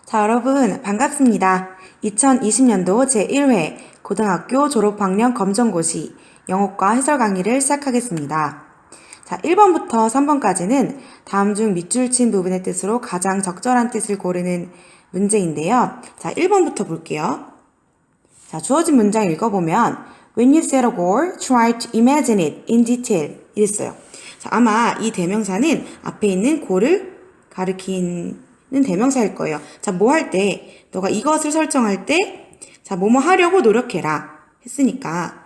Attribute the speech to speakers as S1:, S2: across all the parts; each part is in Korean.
S1: 자, 여러분 반갑습니다. 2020년도 제1회 고등학교 졸업학년 검정고시 영어과 해설 강의를 시작하겠습니다. 자, 1번부터 3번까지는 다음 중 밑줄 친 부분의 뜻으로 가장 적절한 뜻을 고르는 문제인데요. 자, 1번부터 볼게요. 자, 주어진 문장 읽어보면 When you set a goal, try to imagine it in detail 이랬어요. 자, 아마 이 대명사는 앞에 있는 goal을 가리키는 대명사일 거예요. 자, 뭐 할 때, 너가 이것을 설정할 때, 자, 뭐뭐 하려고 노력해라 했으니까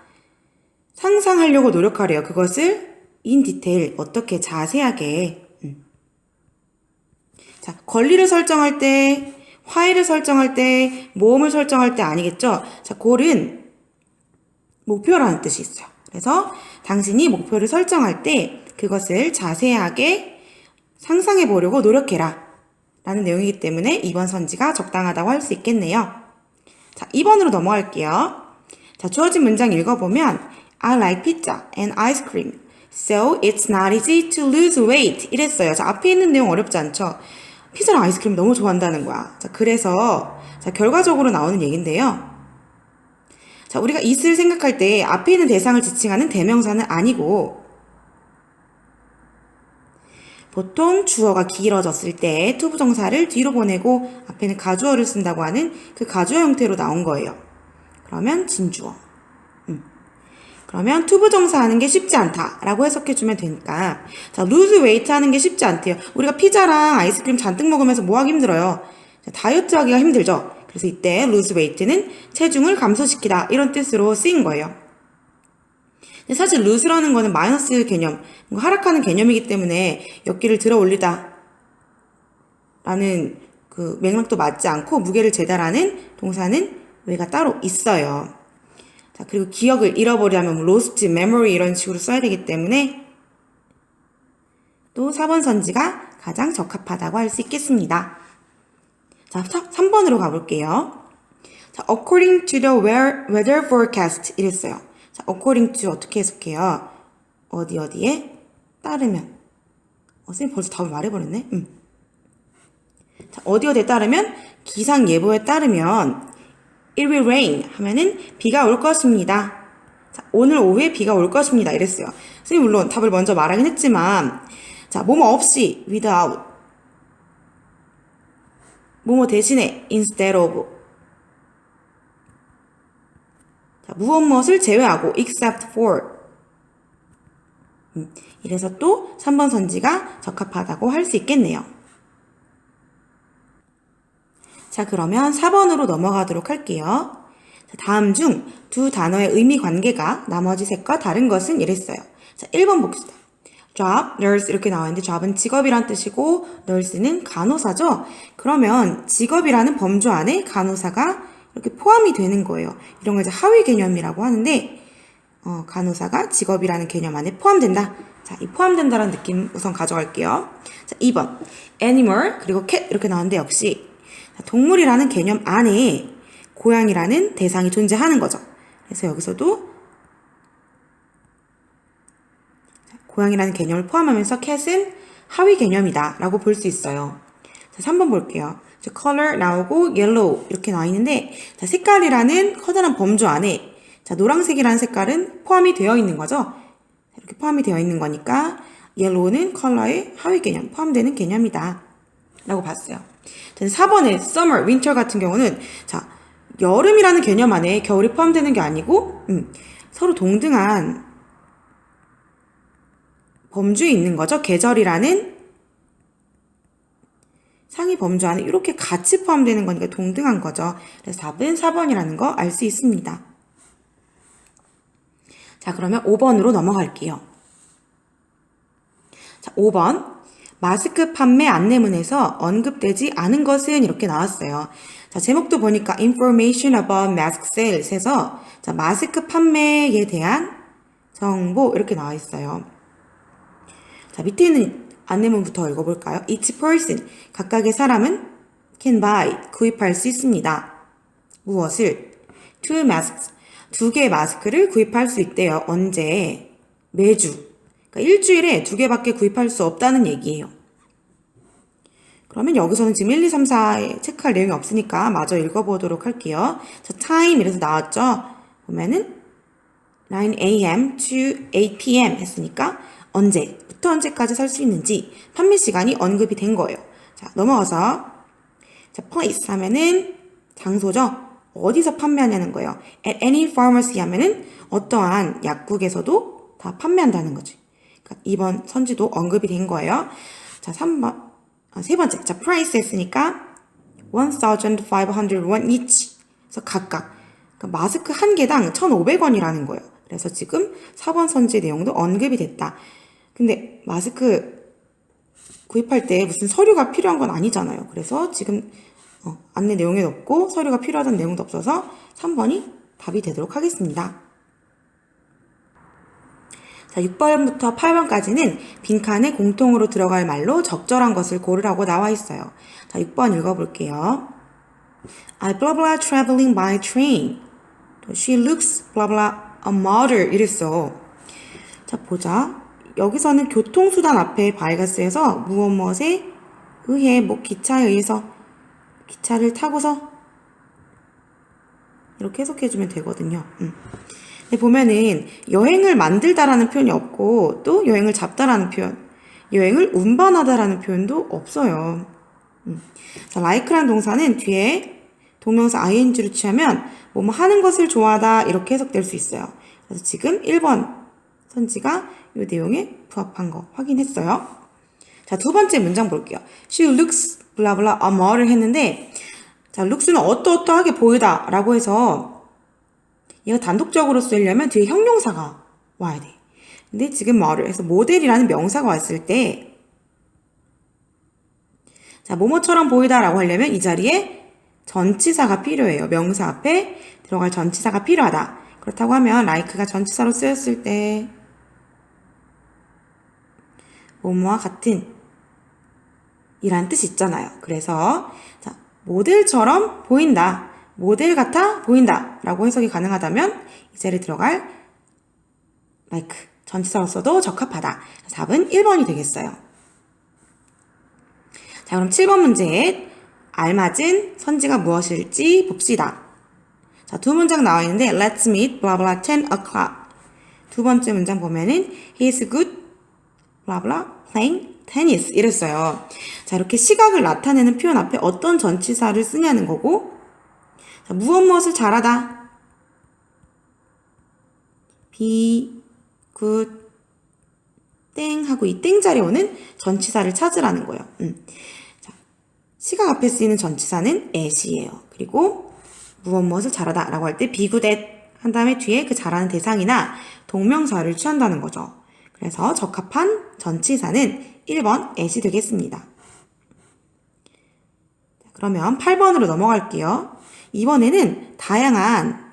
S1: 상상하려고 노력하래요. 그것을 in detail, 어떻게 자세하게. 자, 권리를 설정할 때, why를 설정할 때, 모험을 설정할 때 아니겠죠? 자, goal은 목표라는 뜻이 있어요. 그래서 당신이 목표를 설정할 때 그것을 자세하게 상상해 보려고 노력해라 라는 내용이기 때문에 2번 선지가 적당하다고 할 수 있겠네요. 자, 2번으로 넘어갈게요. 자, 주어진 문장 읽어보면 I like pizza and ice cream, so it's not easy to lose weight 이랬어요. 자, 앞에 있는 내용 어렵지 않죠? 피자랑 아이스크림 너무 좋아한다는 거야. 자, 그래서 자, 결과적으로 나오는 얘기인데요. 자, 우리가 it을 생각할 때 앞에 있는 대상을 지칭하는 대명사는 아니고 보통 주어가 길어졌을 때 투부정사를 뒤로 보내고 앞에는 가주어를 쓴다고 하는 그 가주어 형태로 나온 거예요. 그러면 진주어. 그러면 투부정사 하는 게 쉽지 않다라고 해석해주면 되니까 자, lose weight 하는 게 쉽지 않대요. 우리가 피자랑 아이스크림 잔뜩 먹으면서 뭐 하기 힘들어요? 자, 다이어트 하기가 힘들죠. 그래서 이때 lose weight는 체중을 감소시키다 이런 뜻으로 쓰인 거예요. 근데 사실 lose라는 거는 마이너스 개념, 하락하는 개념이기 때문에 역기를 들어 올리다 라는 그 맥락도 맞지 않고 무게를 재다라는 동사는 왜가 따로 있어요. 자, 그리고 기억을 잃어버리려면 lost memory 이런 식으로 써야 되기 때문에 또 4번 선지가 가장 적합하다고 할 수 있겠습니다. 자, 3번으로 가볼게요. 자, according to the weather forecast 이랬어요. 자, according to 어떻게 해석해요? 어디에 따르면. 선생님 벌써 답을 말해버렸네. 자, 어디에 따르면 기상 예보에 따르면 it will rain 하면은 비가 올 것입니다. 자, 오늘 오후에 비가 올 것입니다. 이랬어요. 선생님 물론 답을 먼저 말하긴 했지만 자, 뭐뭐 없이 without 뭐뭐 대신에 instead of 자, 무엇을 제외하고 except for 이래서 또 3번 선지가 적합하다고 할 수 있겠네요. 자, 그러면 4번으로 넘어가도록 할게요. 자, 다음 중 두 단어의 의미 관계가 나머지 셋과 다른 것은 이랬어요. 자, 1번 봅시다. job, nurse 이렇게 나와있는데 job은 직업이란 뜻이고 nurse는 간호사죠. 그러면 직업이라는 범주 안에 간호사가 이렇게 포함이 되는 거예요. 이런 걸 이제 하위 개념이라고 하는데 간호사가 직업이라는 개념 안에 포함된다. 자, 이 포함된다라는 느낌 우선 가져갈게요. 자, 2번 animal 그리고 cat 이렇게 나오는데 역시 동물이라는 개념 안에 고양이라는 대상이 존재하는 거죠. 그래서 여기서도 고양이라는 개념을 포함하면서 cat은 하위 개념이다 라고 볼 수 있어요. 자, 3번 볼게요. color 나오고 yellow 이렇게 나와 있는데 자, 색깔이라는 커다란 범주 안에 자, 노란색이라는 색깔은 포함이 되어 있는 거죠. 이렇게 포함이 되어 있는 거니까 yellow는 컬러의 하위 개념, 포함되는 개념이다 라고 봤어요. 4번에 summer, winter 같은 경우는 자, 여름이라는 개념 안에 겨울이 포함되는 게 아니고 서로 동등한 범주에 있는 거죠. 계절이라는 상위 범주 안에 이렇게 같이 포함되는 거니까 동등한 거죠. 그래서 답은 4번이라는 거 알 수 있습니다. 자, 그러면 5번으로 넘어갈게요. 자, 5번. 마스크 판매 안내문에서 언급되지 않은 것은 이렇게 나왔어요. 자, 제목도 보니까 Information about mask sales 해서 자, 마스크 판매에 대한 정보 이렇게 나와 있어요. 자, 밑에 있는 안내문부터 읽어볼까요? Each person, 각각의 사람은 can buy, 구입할 수 있습니다. 무엇을? Two masks, 두 개의 마스크를 구입할 수 있대요. 언제? 매주. 그러니까 일주일에 2개밖에 구입할 수 없다는 얘기예요. 그러면 여기서는 지금 1, 2, 3, 4에 체크할 내용이 없으니까 마저 읽어보도록 할게요. 자, time 이래서 나왔죠? 보면은 9 a.m. to 8 p.m. 했으니까 언제부터 언제까지 살 수 있는지 판매 시간이 언급이 된 거예요. 자, 넘어가서 자, place 하면은 장소죠? 어디서 판매하냐는 거예요. At any pharmacy 하면은 어떠한 약국에서도 다 판매한다는 거지. 그러니까 이번 선지도 언급이 된 거예요. 자, 세 번째. 자, price 했으니까 1,500 won each. 그래서 각각. 그러니까 마스크 한 개당 1,500원이라는 거예요. 그래서 지금 4번 선지 내용도 언급이 됐다. 근데 마스크 구입할 때 무슨 서류가 필요한 건 아니잖아요. 그래서 지금 안내 내용에 없고 서류가 필요하다는 내용도 없어서 3번이 답이 되도록 하겠습니다. 자, 6번부터 8번까지는 빈칸에 공통으로 들어갈 말로 적절한 것을 고르라고 나와 있어요. 자, 6번 읽어볼게요. I blah blah traveling by train. She looks blah blah a model 이랬어. 자, 보자. 여기서는 교통수단 앞에 by가 쓰여서 무엇에 의해 기차에 의해서 기차를 타고서 이렇게 해석해주면 되거든요. 근데 보면은 여행을 만들다라는 표현이 없고 또 여행을 잡다라는 표현, 여행을 운반하다라는 표현도 없어요. 자, like라는 동사는 뒤에 동명사 ing를 취하면 뭐뭐 하는 것을 좋아하다 이렇게 해석될 수 있어요. 그래서 지금 1번 선지가 이 내용에 부합한 거 확인했어요. 자, 두 번째 문장 볼게요. She looks blah blah a model 했는데 자, looks는 어떠어떠하게 보이다 라고 해서 얘가 단독적으로 쓰려면 뒤에 형용사가 와야 돼. 근데 지금 model 해서 모델이라는 명사가 왔을 때 자, 뭐뭐처럼 보이다 라고 하려면 이 자리에 전치사가 필요해요. 명사 앞에 들어갈 전치사가 필요하다. 그렇다고 하면 like가 전치사로 쓰였을 때 뭐뭐와 같은 이란 뜻이 있잖아요. 그래서 자, 모델처럼 보인다. 모델 같아 보인다. 라고 해석이 가능하다면 이 자리에 들어갈 like 전치사로 써도 적합하다. 4번 1번이 되겠어요. 자, 그럼 7번 문제에 알맞은 선지가 무엇일지 봅시다. 자, 두 문장 나와 있는데 Let's meet blah blah 10 o'clock. 두 번째 문장 보면은 He's good blah blah playing tennis 이랬어요. 자, 이렇게 시각을 나타내는 표현 앞에 어떤 전치사를 쓰냐는 거고 자, 무엇을 잘하다 be good 땡 하고 이 땡 자리에 오는 전치사를 찾으라는 거예요. 자, 시각 앞에 쓰이는 전치사는 at이에요. 그리고 무엇을 잘하다 라고 할 때 be good at 한 다음에 뒤에 그 잘하는 대상이나 동명사를 취한다는 거죠. 그래서 적합한 전치사는 1번 at이 되겠습니다. 그러면 8번으로 넘어갈게요. 이번에는 다양한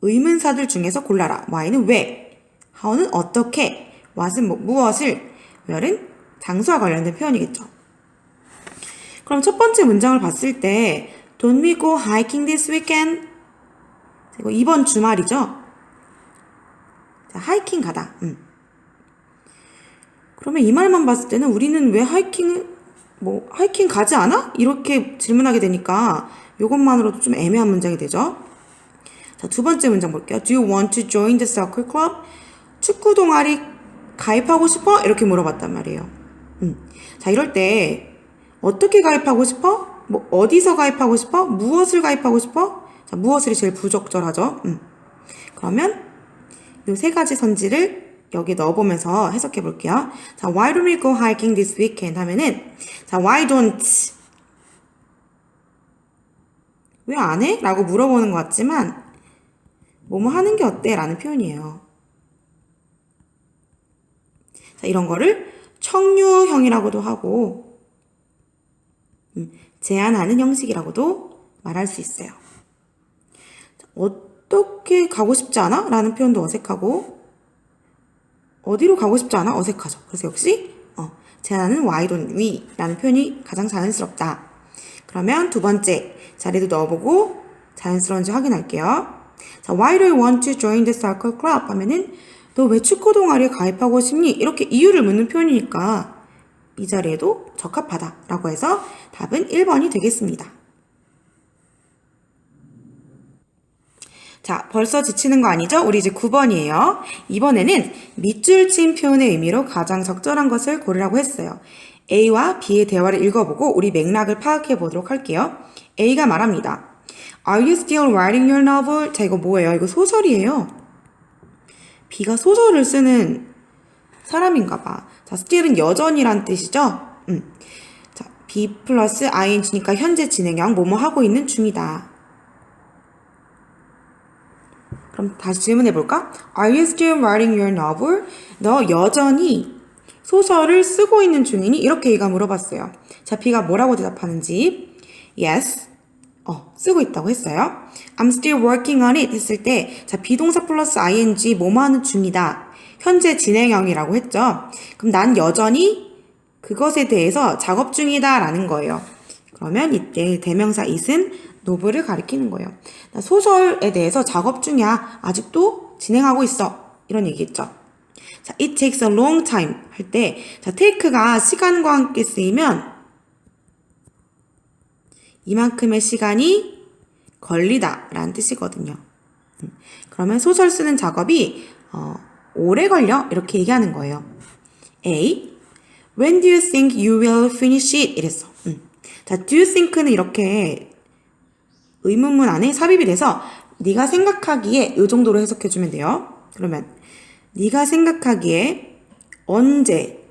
S1: 의문사들 중에서 골라라. why는 왜, how는 어떻게, what은 무엇을, where는 장소와 관련된 표현이겠죠. 그럼 첫 번째 문장을 봤을 때 Don't we go hiking this weekend? 이번 주말이죠. 자, 하이킹 가다. 그러면 이 말만 봤을 때는 우리는 왜 하이킹 가지 않아? 이렇게 질문하게 되니까 이것만으로도 좀 애매한 문장이 되죠. 자, 두 번째 문장 볼게요. Do you want to join the soccer club? 축구 동아리 가입하고 싶어? 이렇게 물어봤단 말이에요. 자, 이럴 때 어떻게 가입하고 싶어? 어디서 가입하고 싶어? 무엇을 가입하고 싶어? 자, 무엇을 제일 부적절하죠. 그러면 이 세 가지 선지를 여기 넣어보면서 해석해 볼게요. 자, why don't we go hiking this weekend? 하면은, 자, why don't? 왜 안 해? 라고 물어보는 것 같지만, 뭐뭐 하는 게 어때? 라는 표현이에요. 자, 이런 거를 청유형이라고도 하고, 제안하는 형식이라고도 말할 수 있어요. 자, 어떻게 가고 싶지 않아? 라는 표현도 어색하고, 어디로 가고 싶지 않아? 어색하죠. 그래서 역시 제안하는 why don't we 라는 표현이 가장 자연스럽다. 그러면 두 번째 자리도 넣어보고 자연스러운지 확인할게요. 자, why do you want to join the soccer club? 하면은 너 왜 축구 동아리에 가입하고 싶니? 이렇게 이유를 묻는 표현이니까 이 자리에도 적합하다 라고 해서 답은 1번이 되겠습니다. 자, 벌써 지치는 거 아니죠? 우리 이제 9번이에요. 이번에는 밑줄 친 표현의 의미로 가장 적절한 것을 고르라고 했어요. A와 B의 대화를 읽어보고 우리 맥락을 파악해 보도록 할게요. A가 말합니다. Are you still writing your novel? 자, 이거 뭐예요? 이거 소설이에요. B가 소설을 쓰는 사람인가 봐. 자, still은 여전이란 뜻이죠? 자, B 플러스 ing니까 현재 진행형 뭐뭐 하고 있는 중이다. 그럼 다시 질문해 볼까? Are you still writing your novel? 너 여전히 소설을 쓰고 있는 중이니? 이렇게 A가 물어봤어요. 자, B가 뭐라고 대답하는지. Yes. 쓰고 있다고 했어요. I'm still working on it 했을 때, 자, 비동사 플러스 ing 뭐뭐 하는 중이다. 현재 진행형이라고 했죠. 그럼 난 여전히 그것에 대해서 작업 중이다 라는 거예요. 그러면 이때 대명사 it은 노브를 가리키는 거예요. 소설에 대해서 작업 중이야. 아직도 진행하고 있어. 이런 얘기겠죠. 자, it takes a long time 할 때, 자, take가 시간과 함께 쓰이면 이만큼의 시간이 걸리다 라는 뜻이거든요. 그러면 소설 쓰는 작업이 오래 걸려 이렇게 얘기하는 거예요. A. When do you think you will finish it? 이랬어. 자, do you think는 이렇게 의문문 안에 삽입이 돼서 네가 생각하기에 이 정도로 해석해주면 돼요. 그러면 네가 생각하기에 언제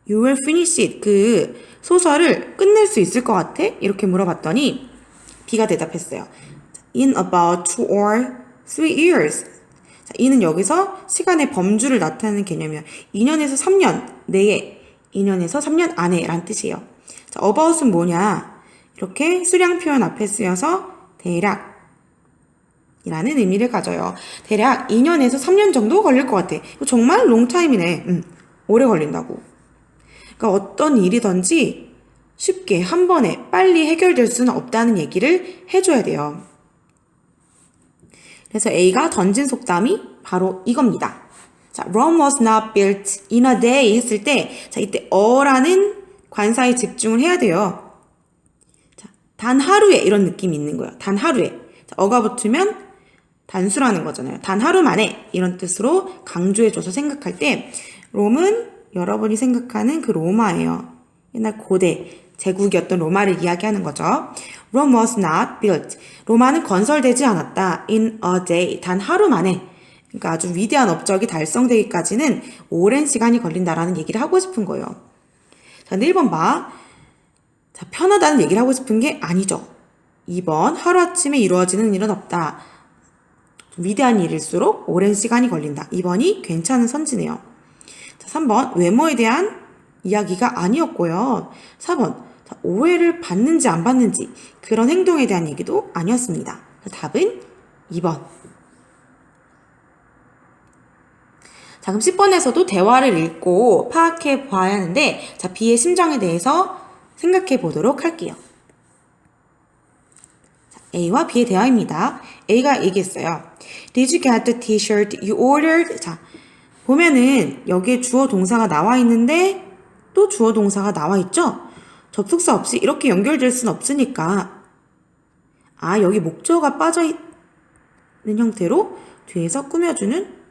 S1: you will finish it 그 소설을 끝낼 수 있을 것 같아? 이렇게 물어봤더니 B가 대답했어요. In about 2 or 3 years. 자, 이는 여기서 시간의 범주를 나타내는 개념이에요. 2년에서 3년 내에, 2년에서 3년 안에 라는 뜻이에요. 자, about은 뭐냐? 이렇게 수량 표현 앞에 쓰여서 대략 이라는 의미를 가져요. 대략 2년에서 3년 정도 걸릴 것 같아. 이거 정말 롱타임이네. 오래 걸린다고. 그러니까 어떤 일이든지 쉽게 한 번에 빨리 해결될 수는 없다는 얘기를 해줘야 돼요. 그래서 A가 던진 속담이 바로 이겁니다. 자, Rome was not built in a day 했을 때, 자, 이때 어라는 관사에 집중을 해야 돼요. 자, 단 하루에 이런 느낌이 있는 거예요. 단 하루에. 자, 어가 붙으면 단수라는 거잖아요. 단 하루 만에 이런 뜻으로 강조해줘서 생각할 때 롬은 여러분이 생각하는 그 로마예요. 옛날 고대 제국이었던 로마를 이야기하는 거죠. Rome was not built. 로마는 건설되지 않았다. In a day. 단 하루 만에. 그러니까 아주 위대한 업적이 달성되기까지는 오랜 시간이 걸린다라는 얘기를 하고 싶은 거예요. 자, 1번 봐. 자, 편하다는 얘기를 하고 싶은 게 아니죠. 2번 하루아침에 이루어지는 일은 없다. 위대한 일일수록 오랜 시간이 걸린다. 2번이 괜찮은 선지네요. 자, 3번 외모에 대한 이야기가 아니었고요. 4번 자, 오해를 받는지 안 받는지 그런 행동에 대한 얘기도 아니었습니다. 답은 2번. 자, 그럼 10번에서도 대화를 읽고 파악해 봐야 하는데, 자, B의 심정에 대해서 생각해 보도록 할게요. 자, A와 B의 대화입니다. A가 얘기했어요. Did you get the t-shirt you ordered? 자, 보면은 여기에 주어 동사가 나와 있는데 또 주어 동사가 나와 있죠? 접속사 없이 이렇게 연결될 순 없으니까 여기 목적어가 빠져있는 형태로 뒤에서 꾸며주는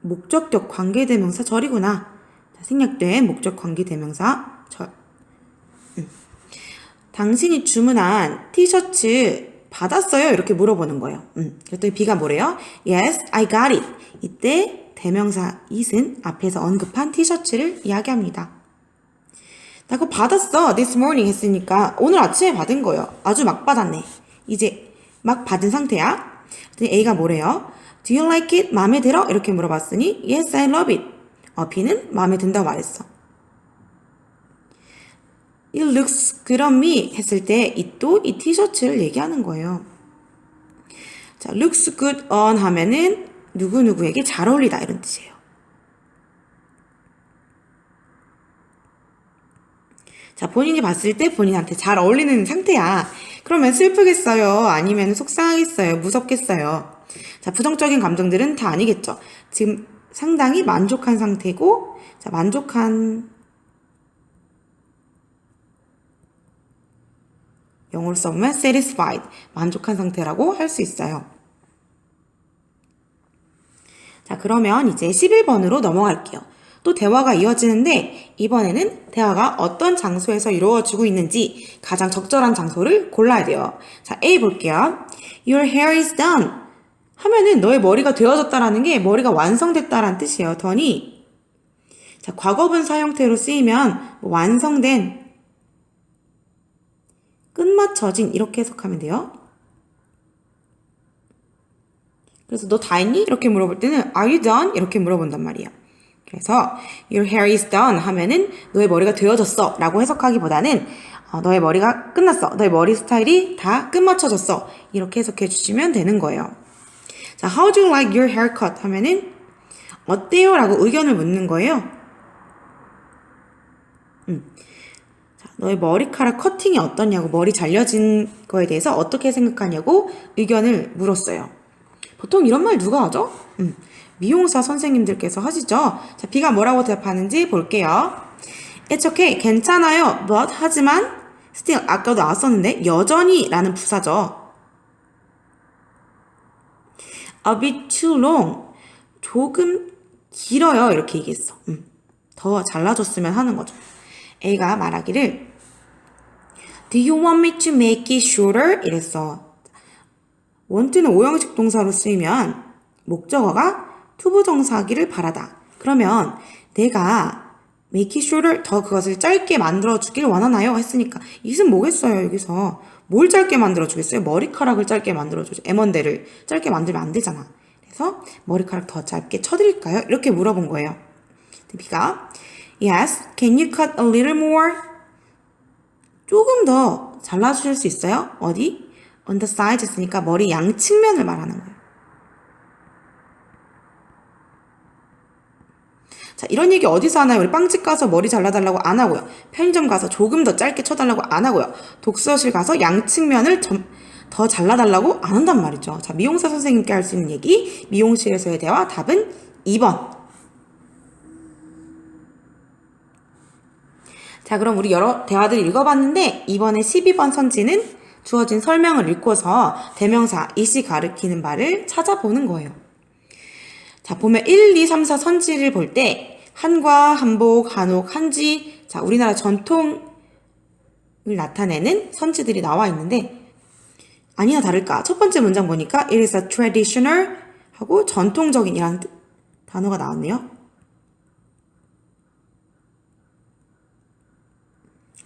S1: 목적격 관계대명사 절이구나. 생략된 목적 관계대명사 절. 당신이 주문한 티셔츠 받았어요? 이렇게 물어보는 거예요. 그랬더니 B가 뭐래요? Yes, I got it. 이때 대명사 it은 앞에서 언급한 티셔츠를 이야기합니다. 나 그거 받았어. This morning 했으니까 오늘 아침에 받은 거예요. 아주 막 받았네. 이제 막 받은 상태야. 그랬더니 A가 뭐래요? Do you like it? 마음에 들어? 이렇게 물어봤으니 Yes, I love it. B는 마음에 든다고 말했어. It looks good on me 했을 때 이 티셔츠를 얘기하는 거예요. 자, looks good on 하면은 누구누구에게 잘 어울리다 이런 뜻이에요. 자, 본인이 봤을 때 본인한테 잘 어울리는 상태야. 그러면 슬프겠어요? 아니면 속상하겠어요? 무섭겠어요? 자, 부정적인 감정들은 다 아니겠죠. 지금 상당히 만족한 상태고, 자, 만족한 영어로 써보면 satisfied, 만족한 상태라고 할 수 있어요. 자, 그러면 이제 11번으로 넘어갈게요. 또 대화가 이어지는데 이번에는 대화가 어떤 장소에서 이루어지고 있는지 가장 적절한 장소를 골라야 돼요. 자, A 볼게요. Your hair is done. 하면은 너의 머리가 되어졌다라는 게 머리가 완성됐다라는 뜻이에요. done이. 자, 과거분사 형태로 쓰이면 완성된, 끝마쳐진 이렇게 해석하면 돼요. 그래서 너 다 했니? 이렇게 물어볼 때는 Are you done? 이렇게 물어본단 말이에요. 그래서 Your hair is done 하면은 너의 머리가 되어졌어 라고 해석하기보다는 너의 머리가 끝났어. 너의 머리 스타일이 다 끝마쳐졌어. 이렇게 해석해 주시면 되는 거예요. 자, How do you like your haircut? 하면은 어때요? 라고 의견을 묻는 거예요. 자, 너의 머리카락 커팅이 어떠냐고, 머리 잘려진 거에 대해서 어떻게 생각하냐고 의견을 물었어요. 보통 이런 말 누가 하죠? 미용사 선생님들께서 하시죠. 자, B가 뭐라고 대답하는지 볼게요. It's okay, 괜찮아요. But, 하지만, still, 아까도 나왔었는데, 여전히 라는 부사죠. A bit too long, 조금 길어요. 이렇게 얘기했어. 더 잘라줬으면 하는 거죠. A가 말하기를 Do you want me to make it shorter? 이랬어. want는 오형식 동사로 쓰이면 목적어가 투부정사하기를 바라다. 그러면 내가 make it shorter, 더 그것을 짧게 만들어주길 원하나요? 했으니까 이것은 뭐겠어요? 여기서 뭘 짧게 만들어주겠어요? 머리카락을 짧게 만들어주죠. M1대를 짧게 만들면 안 되잖아. 그래서 머리카락 더 짧게 쳐드릴까요? 이렇게 물어본 거예요. B가 Yes, can you cut a little more? 조금 더 잘라주실 수 있어요? 어디? On the sides 했으니까 머리 양측면을 말하는 거예요. 자, 이런 얘기 어디서 하나요? 우리 빵집 가서 머리 잘라달라고 안 하고요. 편의점 가서 조금 더 짧게 쳐달라고 안 하고요. 독서실 가서 양측면을 더 잘라달라고 안 한단 말이죠. 자, 미용사 선생님께 할 수 있는 얘기, 미용실에서의 대화, 답은 2번. 자, 그럼 우리 여러 대화들 읽어봤는데 이번에 12번 선지는 주어진 설명을 읽고서 대명사 이시 가리키는 바를 찾아보는 거예요. 자, 보면 1, 2, 3, 4 선지를 볼 때 한과, 한복, 한옥, 한지, 자, 우리나라 전통을 나타내는 선지들이 나와 있는데 아니나 다를까? 첫 번째 문장 보니까 it is a traditional 하고 전통적인이라는 단어가 나왔네요.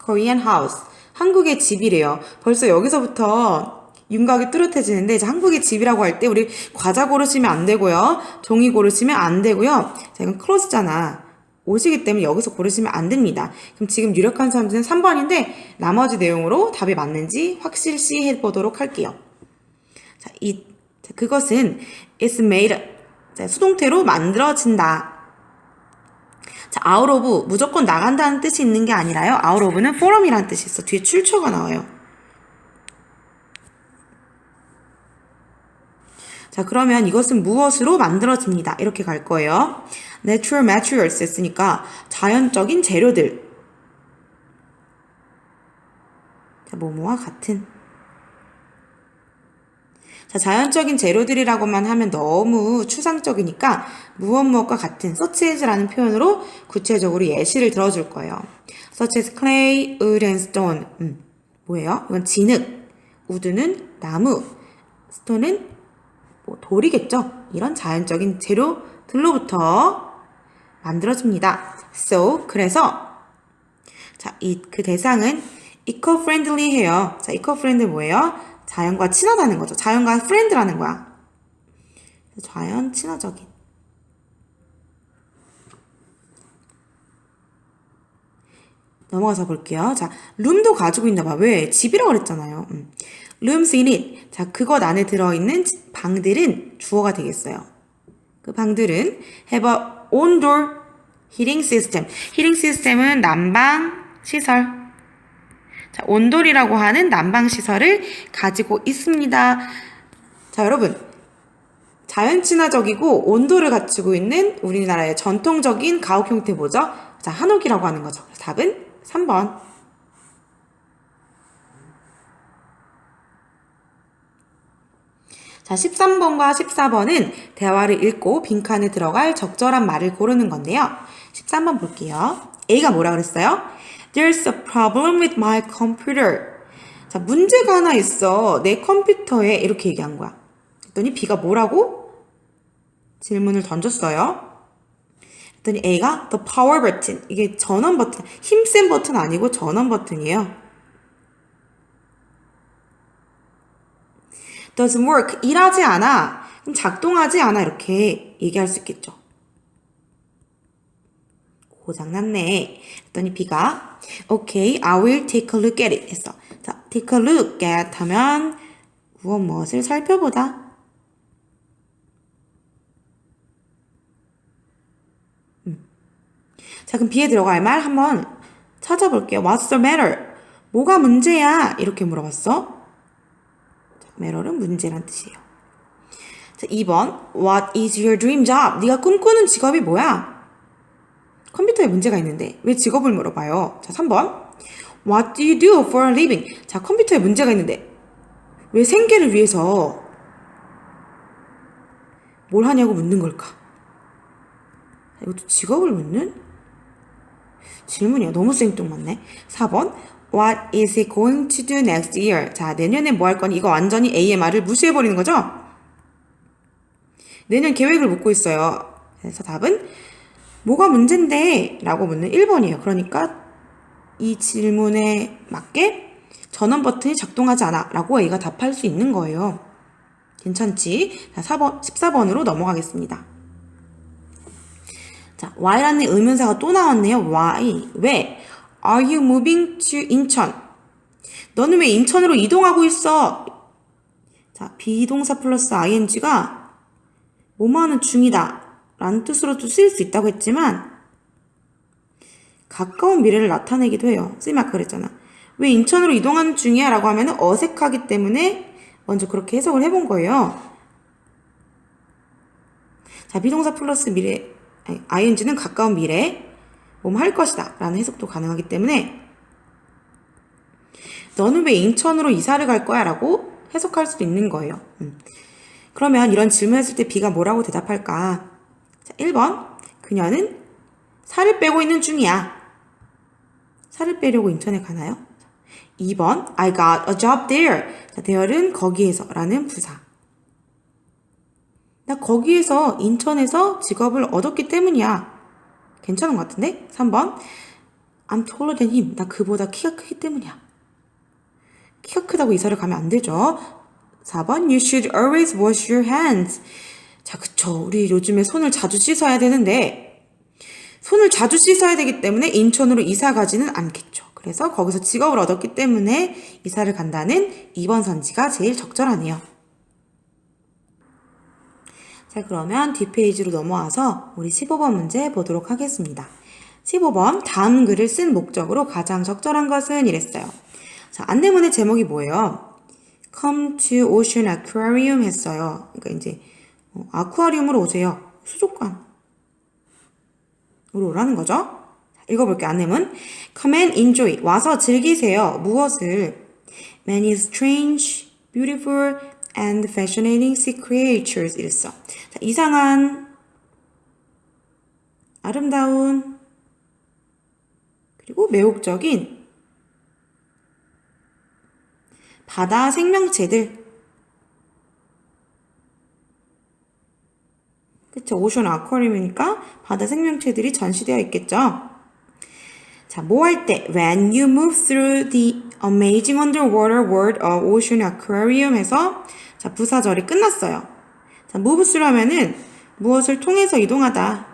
S1: Korean house. 한국의 집이래요. 벌써 여기서부터 윤곽이 뚜렷해지는데 이제 한국의 집이라고 할 때 우리 과자 고르시면 안 되고요. 종이 고르시면 안 되고요. 자, 이건 클로즈잖아. 옷이기 때문에 여기서 고르시면 안 됩니다. 그럼 지금 유력한 선지는 3번인데 나머지 내용으로 답이 맞는지 확실시 해보도록 할게요. 자, 그것은 is made, 자, 수동태로 만들어진다. 자, out of, 무조건 나간다는 뜻이 있는 게 아니라요. out of는 from이라는 뜻이 있어. 뒤에 출처가 나와요. 자, 그러면 이것은 무엇으로 만들어집니다. 이렇게 갈 거예요. natural materials 했으니까 자연적인 재료들. 자, 뭐뭐와 같은. 자, 자연적인 재료들이라고만 하면 너무 추상적이니까 무엇과 같은 such as라는 표현으로 구체적으로 예시를 들어줄 거예요. such as clay, wood and stone. 뭐예요? 이건 진흙, wood는 나무, stone은 돌이겠죠? 이런 자연적인 재료들로부터 만들어집니다. So, 그래서 자, 그 대상은 eco-friendly 해요. 자, eco-friendly 뭐예요? 자연과 친하다는 거죠. 자연과 friend라는 거야. 자연 친화적인. 넘어가서 볼게요. 자, room도 가지고 있나 봐. 왜? 집이라고 그랬잖아요. rooms in it. 자, 그것 안에 들어있는 방들은 주어가 되겠어요. 그 방들은 have a own door heating system. heating system은 난방 시설. 자, 온돌이라고 하는 난방시설을 가지고 있습니다. 자, 여러분. 자연 친화적이고 온도를 갖추고 있는 우리나라의 전통적인 가옥 형태 뭐죠? 자, 한옥이라고 하는 거죠. 답은 3번. 자, 13번과 14번은 대화를 읽고 빈칸에 들어갈 적절한 말을 고르는 건데요. 13번 볼게요. A가 뭐라 그랬어요? There's a problem with my computer. 자, 문제가 하나 있어. 내 컴퓨터에 이렇게 얘기한 거야. 그랬더니 B가 뭐라고? 질문을 던졌어요. 그랬더니 A가 the power button. 이게 전원 버튼, 힘센 버튼 아니고 전원 버튼이에요. doesn't work. 일하지 않아. 그럼 작동하지 않아. 이렇게 얘기할 수 있겠죠. 고장났네. 그랬더니 B가 Okay, I will take a look at it 했어. 자, take a look at 하면 무엇을 살펴보다. 자, 그럼 B에 들어갈 말 한번 찾아볼게요. What's the matter? 뭐가 문제야? 이렇게 물어봤어. 자, matter은 문제란 뜻이에요. 자, 2번 What is your dream job? 네가 꿈꾸는 직업이 뭐야? 컴퓨터에 문제가 있는데 왜 직업을 물어봐요? 자, 3번 What do you do for a living? 자, 컴퓨터에 문제가 있는데 왜 생계를 위해서 뭘 하냐고 묻는 걸까? 이것도 직업을 묻는 질문이야. 너무 생뚱맞네. 4번 What is he going to do next year? 자, 내년에 뭐 할 거니? 이거 완전히 A의 말을 무시해버리는 거죠? 내년 계획을 묻고 있어요. 그래서 답은 뭐가 문제인데? 라고 묻는 1번이에요. 그러니까 이 질문에 맞게 전원 버튼이 작동하지 않아 라고 A가 답할 수 있는 거예요. 괜찮지? 자, 14번으로 넘어가겠습니다. 자, why라는 의문사가 또 나왔네요. why? 왜? Are you moving to 인천? 너는 왜 인천으로 이동하고 있어? 자, 비동사 플러스 ing가 뭐뭐하는 중이다 라는 뜻으로도 쓰일 수 있다고 했지만 가까운 미래를 나타내기도 해요. 쌤이 아까 그랬잖아. 왜 인천으로 이동하는 중이야? 라고 하면 어색하기 때문에 먼저 그렇게 해석을 해본 거예요. 자, 비동사 플러스 미래 ing는 가까운 미래 뭐뭐 할 것이다 라는 해석도 가능하기 때문에 너는 왜 인천으로 이사를 갈 거야? 라고 해석할 수도 있는 거예요. 그러면 이런 질문했을 때 B가 뭐라고 대답할까? 자, 1번 그녀는 살을 빼고 있는 중이야. 살을 빼려고 인천에 가나요? 2번 I got a job there. 자, there는 거기에서 라는 부사. 나 거기에서 인천에서 직업을 얻었기 때문이야. 괜찮은 것 같은데? 3번 I'm taller than him. 나 그보다 키가 크기 때문이야. 키가 크다고 이사를 가면 안 되죠. 4번 You should always wash your hands. 자, 그쵸. 우리 요즘에 손을 자주 씻어야 되는데 손을 자주 씻어야 되기 때문에 인천으로 이사 가지는 않겠죠. 그래서 거기서 직업을 얻었기 때문에 이사를 간다는 2번 선지가 제일 적절하네요. 자, 그러면 뒷페이지로 넘어와서 우리 15번 문제 보도록 하겠습니다. 15번 다음 글을 쓴 목적으로 가장 적절한 것은 이랬어요. 자, 안내문의 제목이 뭐예요? Come to Ocean Aquarium 했어요. 그러니까 이제 아쿠아리움으로 오세요. 수족관으로 오라는 거죠. 자, 읽어볼게요. 안내문. Come and enjoy. 와서 즐기세요. 무엇을? Many strange, beautiful, and fascinating sea creatures 이랬어. 자, 이상한, 아름다운, 그리고 매혹적인 바다 생명체들. 그쵸? 오션 아쿠아리움이니까 바다 생명체들이 전시되어 있겠죠? 자, 뭐 할 때? When you move through the amazing underwater world of Ocean Aquarium 해서 자, 부사절이 끝났어요. 자, move through 하면은 무엇을 통해서 이동하다.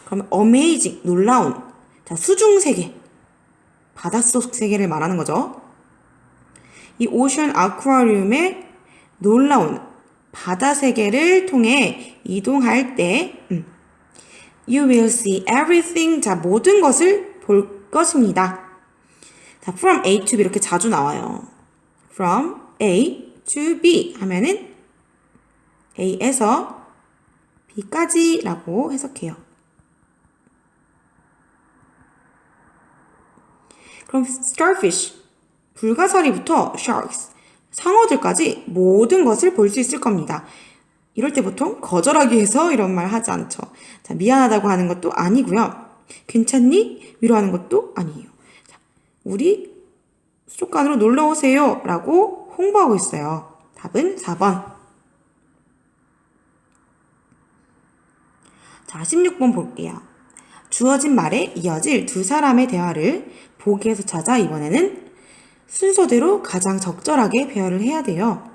S1: 그럼 amazing, 놀라운. 자, 수중 세계. 바닷속 세계를 말하는 거죠. 이 오션 아쿠아리움의 놀라운 바다 세계를 통해 이동할 때 You will see everything. 자, 모든 것을 볼 것입니다. 자, from A to B 이렇게 자주 나와요. From A to B 하면은 A에서 B까지 라고 해석해요. 그럼 starfish, 불가사리부터 sharks, 상어들까지 모든 것을 볼 수 있을 겁니다. 이럴 때 보통 거절하기 위해서 이런 말 하지 않죠. 자, 미안하다고 하는 것도 아니고요. 괜찮니? 위로하는 것도 아니에요. 자, 우리 수족관으로 놀러 오세요 라고 홍보하고 있어요. 답은 4번. 자, 16번 볼게요. 주어진 말에 이어질 두 사람의 대화를 보기에서 찾아 이번에는 순서대로 가장 적절하게 배열을 해야 돼요.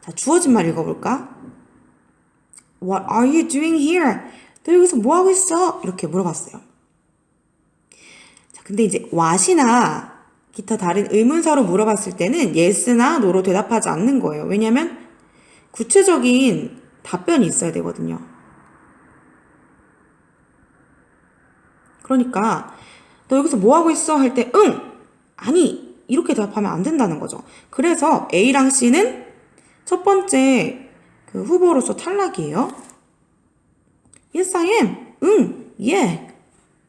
S1: 자, 주어진 말 읽어볼까? What are you doing here? 너 여기서 뭐 하고 있어? 이렇게 물어봤어요. 자, 근데 이제 what이나 기타 다른 의문사로 물어봤을 때는 yes나 no로 대답하지 않는 거예요. 왜냐면 구체적인 답변이 있어야 되거든요. 그러니까 너 여기서 뭐 하고 있어? 할 때 응! 아니! 이렇게 대답하면 안 된다는 거죠. 그래서 A랑 C는 첫 번째 그 후보로서 탈락이에요. Yes, I am. 응, yeah.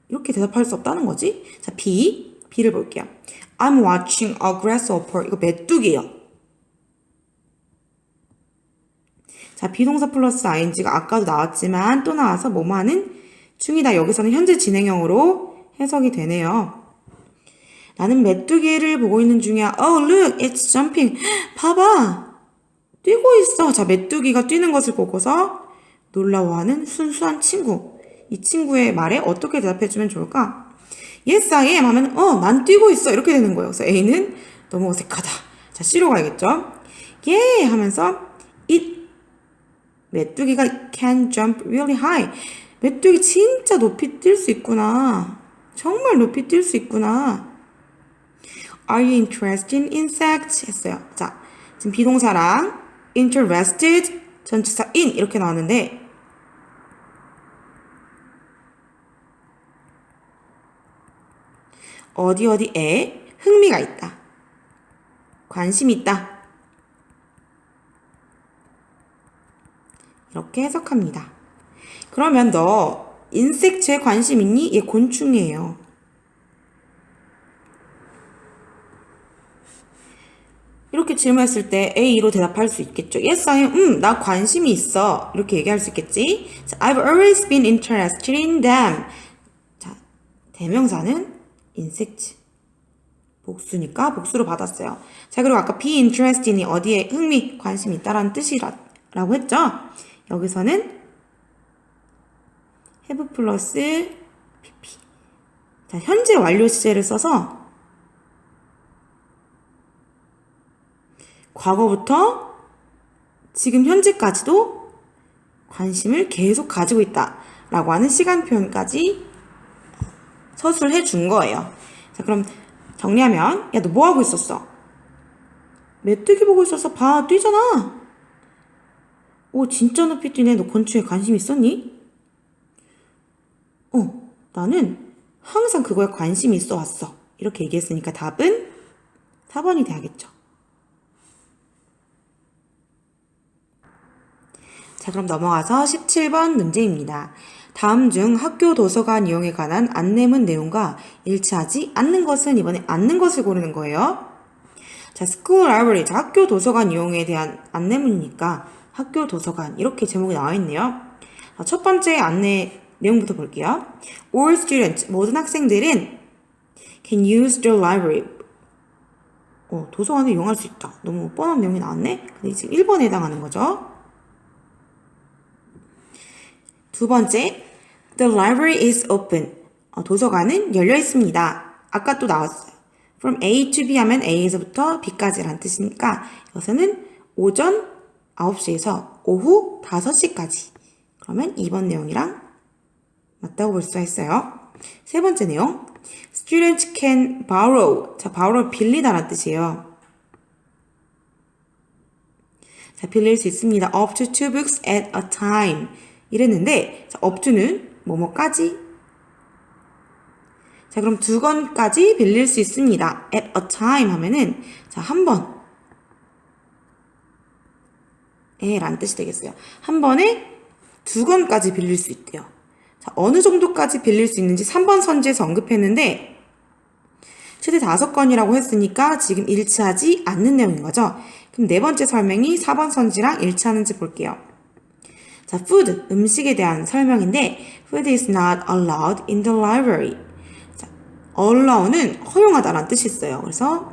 S1: 이렇게 대답할 수 없다는 거지. 자, B를 볼게요. I'm watching a grasshopper. 이거 메뚜기예요. 자, 비동사 플러스 ing가 아까도 나왔지만 또 나와서 뭐뭐 하는 중이다. 여기서는 현재 진행형으로 해석이 되네요. 나는 메뚜기를 보고 있는 중이야. Oh, look, it's jumping. 봐봐. 뛰고 있어. 자, 메뚜기가 뛰는 것을 보고서 놀라워하는 순수한 친구. 이 친구의 말에 어떻게 대답해주면 좋을까? Yes, I am 하면 난 뛰고 있어. 이렇게 되는 거예요. 그래서 A는 너무 어색하다. 자, C로 가야겠죠? Yeah 하면서 it 메뚜기가 can jump really high. 메뚜기 진짜 높이 뛸 수 있구나. 정말 높이 뛸 수 있구나. Are you interested in insects? 했어요. 자, 지금 비동사랑 interested, 전치사 in 이렇게 나왔는데 어디에 흥미가 있다. 관심이 있다. 이렇게 해석합니다. 그러면 너 인섹트에 관심 있니? 얘 곤충이에요. 이렇게 질문했을 때 A로 대답할 수 있겠죠. Yes, I am. 나 관심이 있어. 이렇게 얘기할 수 있겠지. 자, I've always been interested in them. 자, 대명사는 insect. 복수니까 복수로 받았어요. 자, 그리고 아까 be interested in이 어디에 흥미, 관심이 있다라는 뜻이라고 했죠. 여기서는 have 플러스 pp. 자, 현재 완료 시제를 써서 과거부터 지금 현재까지도 관심을 계속 가지고 있다 라고 하는 시간 표현까지 서술해 준 거예요. 자, 그럼 정리하면 야, 너 뭐 하고 있었어? 메뚜기 보고 있었어. 봐, 뛰잖아. 오, 진짜 높이 뛰네. 너 곤충에 관심 있었니? 나는 항상 그거에 관심이 있어 왔어. 이렇게 얘기했으니까 답은 4번이 돼야겠죠. 자, 그럼 넘어가서 17번 문제입니다. 다음 중 학교 도서관 이용에 관한 안내문 내용과 일치하지 않는 것은 이번에 않는 것을 고르는 거예요. 자, school library, 자, 학교 도서관 이용에 대한 안내문이니까 학교 도서관 이렇게 제목이 나와 있네요. 자, 첫 번째 안내 내용부터 볼게요. All students, 모든 학생들은 can use the library. 도서관을 이용할 수 있다. 너무 뻔한 내용이 나왔네. 근데 지금 1번에 해당하는 거죠. 두 번째, the library is open. 도서관은 열려 있습니다. 아까 또 나왔어요. From A to B 하면 A에서부터 B까지라는 뜻이니까 이것은 오전 9시에서 오후 5시까지. 그러면 2번 내용이랑 맞다고 볼 수가 있어요. 세 번째 내용, students can borrow. 자, borrow 빌리다라는 뜻이에요. 자, 빌릴 수 있습니다. up to 2 books at a time. 이랬는데, 자, up to는 뭐뭐까지. 자, 그럼 2권까지 빌릴 수 있습니다. at a time 하면은, 자, 한 번. 라는 뜻이 되겠어요. 한 번에 2권까지 빌릴 수 있대요. 자, 어느 정도까지 빌릴 수 있는지 3번 선지에서 언급했는데, 최대 5건이라고 했으니까 지금 일치하지 않는 내용인 거죠. 그럼 네 번째 설명이 4번 선지랑 일치하는지 볼게요. 자, food, 음식에 대한 설명인데 food is not allowed in the library. 자, allow는 허용하다라는 뜻이 있어요. 그래서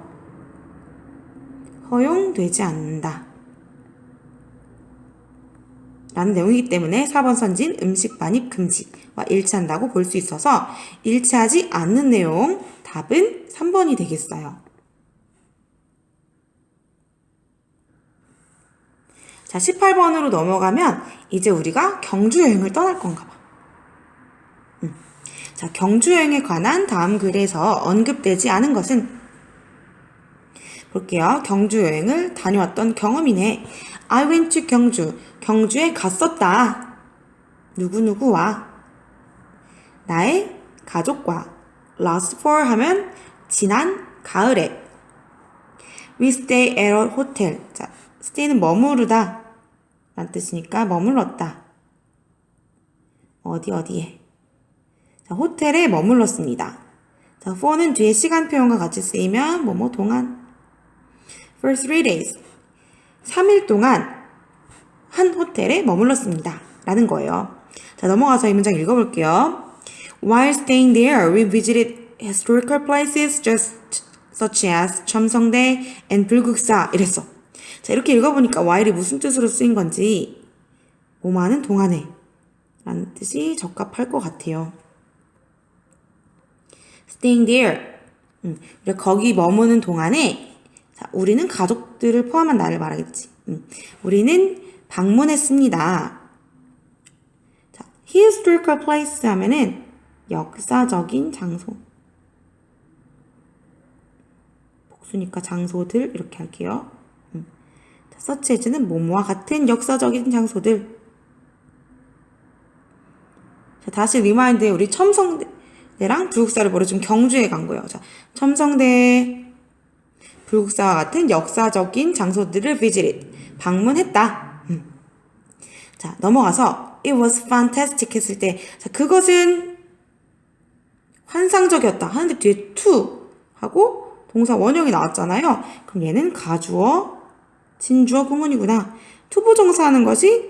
S1: 허용되지 않는다 라는 내용이기 때문에 4번 선진 음식 반입 금지와 일치한다고 볼 수 있어서 일치하지 않는 내용 답은 3번이 되겠어요. 자, 18번으로 넘어가면 이제 우리가 경주 여행을 떠날 건가 봐. 자, 경주 여행에 관한 다음 글에서 언급되지 않은 것은 볼게요. 경주 여행을 다녀왔던 경험이네. I went to 경주. 경주에 갔었다. 누구누구와 나의 가족과 last fall 하면 지난 가을에 we stay at a hotel. 자, stay는 머무르다 라는 뜻이니까 머물렀다. 어디에. 자, 호텔에 머물렀습니다. 자, for는 뒤에 시간 표현과 같이 쓰이면 뭐뭐 동안. For 3 days. 3일 동안 한 호텔에 머물렀습니다. 라는 거예요. 자, 넘어가서 이 문장 읽어볼게요. While staying there, we visited historical places such as 첨성대 and 불국사. 이랬어. 자, 이렇게 읽어보니까 while이 무슨 뜻으로 쓰인 건지 뭐하는 동안에 라는 뜻이 적합할 것 같아요. staying there. 우리가 거기 머무는 동안에 자, 우리는 가족들을 포함한 나를 말하겠지. 우리는 방문했습니다. 자, historical place 하면은 역사적인 장소. 복수니까 장소들 이렇게 할게요. 자, such as는 뭐뭐와 같은 역사적인 장소들. 자, 다시 리마인드에 우리 첨성대랑 불국사를 보러 지금 경주에 간 거예요. 자, 첨성대, 불국사와 같은 역사적인 장소들을 visited, 방문했다. 자, 넘어가서 it was fantastic 했을 때, 자, 그것은 환상적이었다 하는데 뒤에 to 하고 동사 원형이 나왔잖아요. 그럼 얘는 가주어, 진주어 구문이구나. 투부정사 하는 것이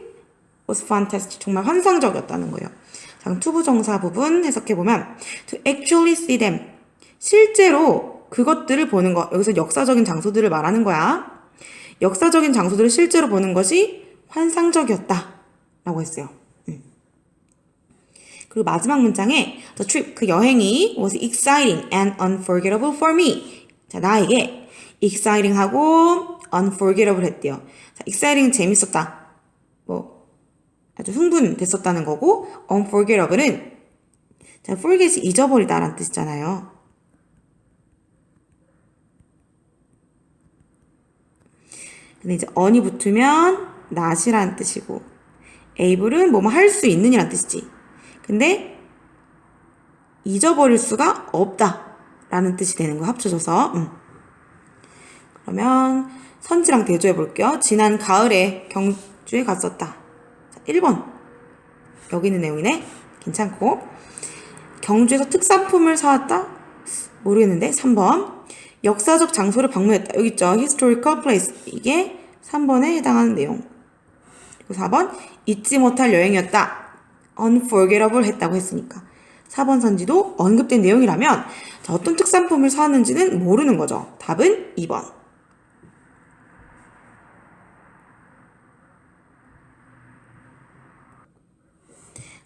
S1: was fantastic, 정말 환상적이었다는 거예요. 자, 그럼 투부정사 부분 해석해보면 to actually see them, 실제로 그것들을 보는 것. 여기서 역사적인 장소들을 말하는 거야. 역사적인 장소들을 실제로 보는 것이 환상적이었다 라고 했어요. 그리고 마지막 문장에 the trip, 그 여행이 was exciting and unforgettable for me. 자, 나에게 exciting하고 unforgettable 했대요. 자, exciting 재밌었다. 뭐 아주 흥분됐었다는 거고 unforgettable은 자, forget이 잊어버리다 라는 뜻이잖아요. 근데 이제 on이 붙으면 not이라는 뜻이고 able은 뭐뭐 할 수 있는 이란 뜻이지. 근데 잊어버릴 수가 없다 라는 뜻이 되는 거 합쳐져서 그러면 선지랑 대조해 볼게요. 지난 가을에 경주에 갔었다. 자, 1번 여기 있는 내용이네. 괜찮고 경주에서 특산품을 사왔다? 모르겠는데 3번 역사적 장소를 방문했다. 여기 있죠. historical place. 이게 3번에 해당하는 내용. 그리고 4번 잊지 못할 여행이었다. unforgettable 했다고 했으니까 4번 선지도 언급된 내용이라면 자, 어떤 특산품을 사왔는지는 모르는 거죠. 답은 2번.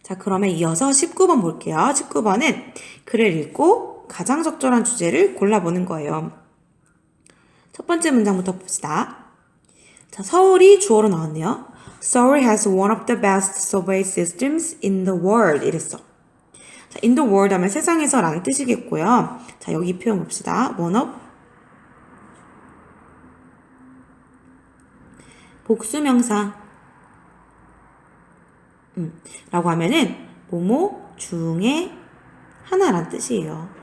S1: 자, 그러면 이어서 19번 볼게요. 19번은 글을 읽고 가장 적절한 주제를 골라보는 거예요. 첫 번째 문장부터 봅시다. 자, 서울이 주어로 나왔네요. Seoul has one of the best subway systems in the world. 이랬어. 자, in the world 하면 세상에서 라는 뜻이겠고요. 자, 여기 이 표현 봅시다. one of 복수명사 라고 하면은 뭐뭐 중에 하나란 뜻이에요.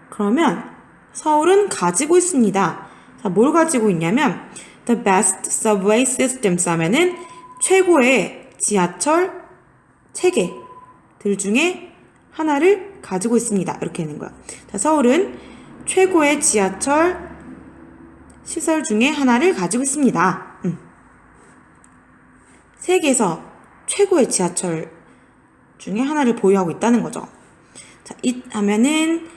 S1: 그러면 서울은 가지고 있습니다. 자, 뭘 가지고 있냐면 the best subway systems 하면은 최고의 지하철 체계들 중에 하나를 가지고 있습니다. 이렇게 되는 거야. 자, 서울은 최고의 지하철 시설 중에 하나를 가지고 있습니다. 세계에서 최고의 지하철 중에 하나를 보유하고 있다는 거죠. 자, it 하면은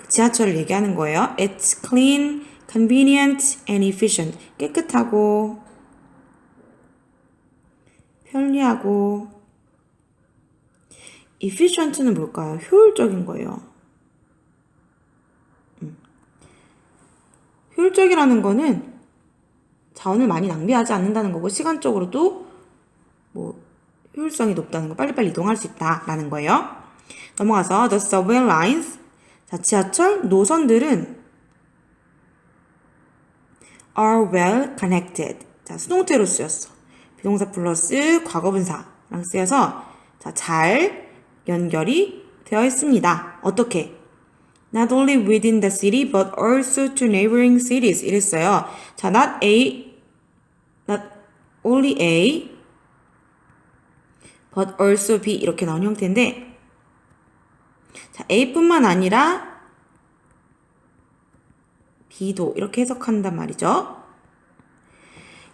S1: 지하철을 얘기하는 거예요. It's clean, convenient, and efficient. 깨끗하고 편리하고. efficient는 뭘까요? 효율적인 거예요. 효율적이라는 거는 자원을 많이 낭비하지 않는다는 거고, 시간적으로도 뭐 효율성이 높다는 거, 빨리빨리 이동할 수 있다라는 거예요. 넘어가서 the subway lines. 자, 지하철 노선들은 are well connected. 자, 수동태로 쓰였어. 비동사 플러스 과거분사랑 쓰여서 자, 잘 연결이 되어 있습니다. 어떻게? Not only within the city, but also to neighboring cities. 이랬어요. 자, not only A, but also B. 이렇게 나온 형태인데, 자, A뿐만 아니라 B도 이렇게 해석한단 말이죠.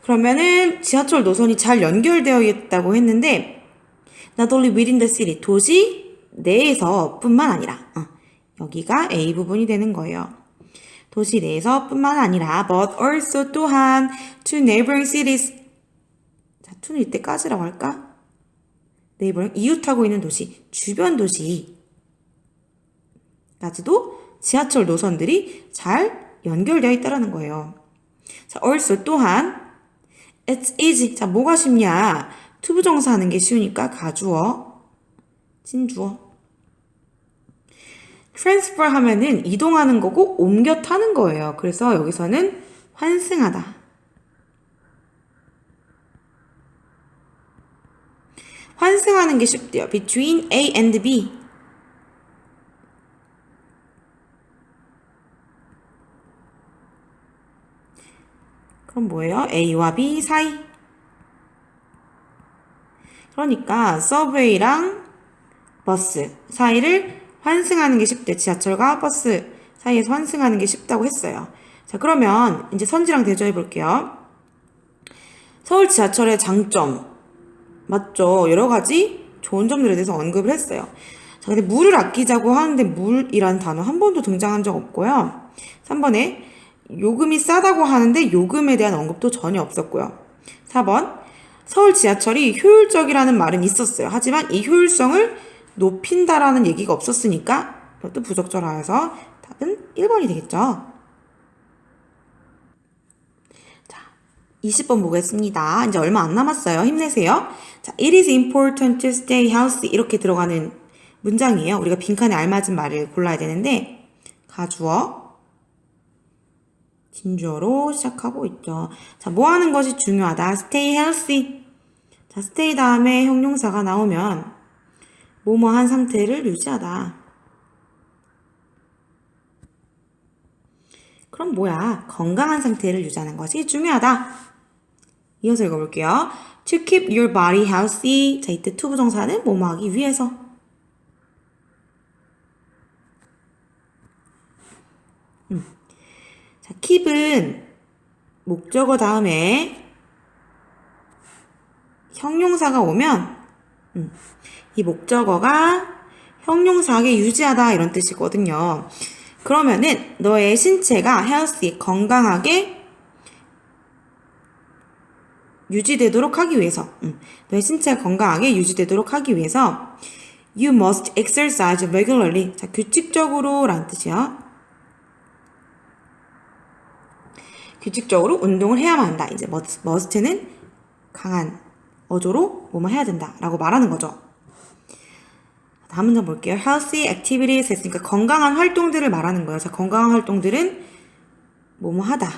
S1: 그러면은 지하철 노선이 잘 연결되어 있다고 했는데, not only within the city, 도시 내에서 뿐만 아니라, 여기가 A 부분이 되는 거예요. 도시 내에서 뿐만 아니라 but also 또한 to neighboring cities. 자, to는 이때까지라고 할까? neighboring, 이웃하고 있는 도시, 주변 도시까지도 지하철 노선들이 잘 연결되어 있다는 거예요. 자, also 또한 it's easy. 자, 뭐가 쉽냐? 투부정사 하는 게 쉬우니까 가주어, 진주어. transfer 하면은 이동하는 거고 옮겨 타는 거예요. 그래서 여기서는 환승하다. 환승하는 게 쉽대요. between A and B. 그럼 뭐예요? A와 B 사이. 그러니까 서브웨이랑 버스 사이를 환승하는 게 쉽대. 지하철과 버스 사이에서 환승하는 게 쉽다고 했어요. 자, 그러면 이제 선지랑 대조해 볼게요. 서울 지하철의 장점 맞죠? 여러 가지 좋은 점들에 대해서 언급을 했어요. 자, 근데 물을 아끼자고 하는데 물이라는 단어 한 번도 등장한 적 없고요. 3번에 요금이 싸다고 하는데 요금에 대한 언급도 전혀 없었고요. 4번 서울 지하철이 효율적이라는 말은 있었어요. 하지만 이 효율성을 높인다라는 얘기가 없었으니까 그것도 부적절해서 답은 1번이 되겠죠. 자, 20번 보겠습니다. 이제 얼마 안 남았어요. 힘내세요. 자, it is important to stay healthy 이렇게 들어가는 문장이에요. 우리가 빈칸에 알맞은 말을 골라야 되는데 가주어, 진주어로 시작하고 있죠. 자, 뭐 하는 것이 중요하다? stay healthy. 자, stay 다음에 형용사가 나오면 뭐뭐한 상태를 유지하다. 그럼 뭐야? 건강한 상태를 유지하는 것이 중요하다. 이어서 읽어볼게요. To keep your body healthy. 자, 이때 to 부정사는 뭐뭐 하기 위해서. 자, keep은 목적어 다음에 형용사가 오면 이 목적어가 형용사하게 유지하다 이런 뜻이거든요. 그러면은 너의 신체가 healthy, 건강하게 유지되도록 하기 위해서 너의 신체가 건강하게 유지되도록 하기 위해서 you must exercise regularly. 자, 규칙적으로 라는 뜻이야. 규칙적으로 운동을 해야만 한다. 이제 must는 강한 어조로 뭐뭐 해야 된다 라고 말하는 거죠. 다음 문장 볼게요. healthy activities 했으니까 건강한 활동들을 말하는 거예요. 자, 건강한 활동들은 뭐뭐 하다.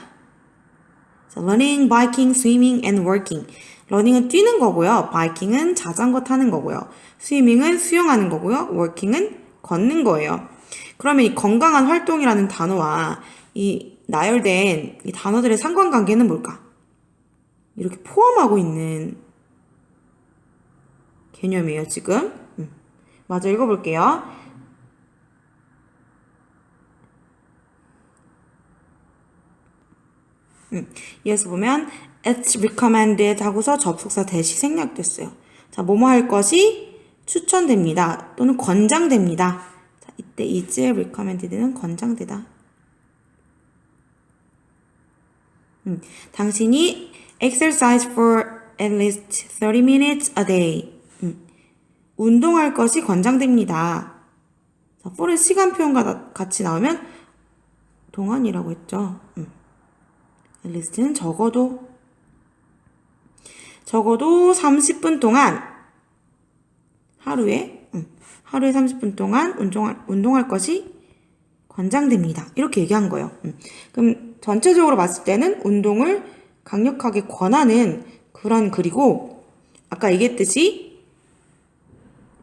S1: 자, running, biking, swimming, and working. running은 뛰는 거고요. biking은 자전거 타는 거고요. swimming은 수영하는 거고요. working은 걷는 거예요. 그러면 이 건강한 활동이라는 단어와 이 나열된 이 단어들의 상관관계는 뭘까? 이렇게 포함하고 있는 개념이에요, 지금. 마저 읽어볼게요. 이어서 보면 it's recommended 하고서 접속사 대시 생략됐어요. 자, 뭐뭐 할 것이 추천됩니다. 또는 권장됩니다. 자, 이때 is recommended는 권장되다. 당신이 exercise for at least 30 minutes a day. 운동할 것이 권장됩니다. 자, for은 시간표현과 같이 나오면 동안이라고 했죠. at least는 적어도 30분 동안 하루에 30분 동안 운동할 것이 권장됩니다. 이렇게 얘기한 거예요. 그럼 전체적으로 봤을 때는 운동을 강력하게 권하는 그런 글이고, 아까 얘기했듯이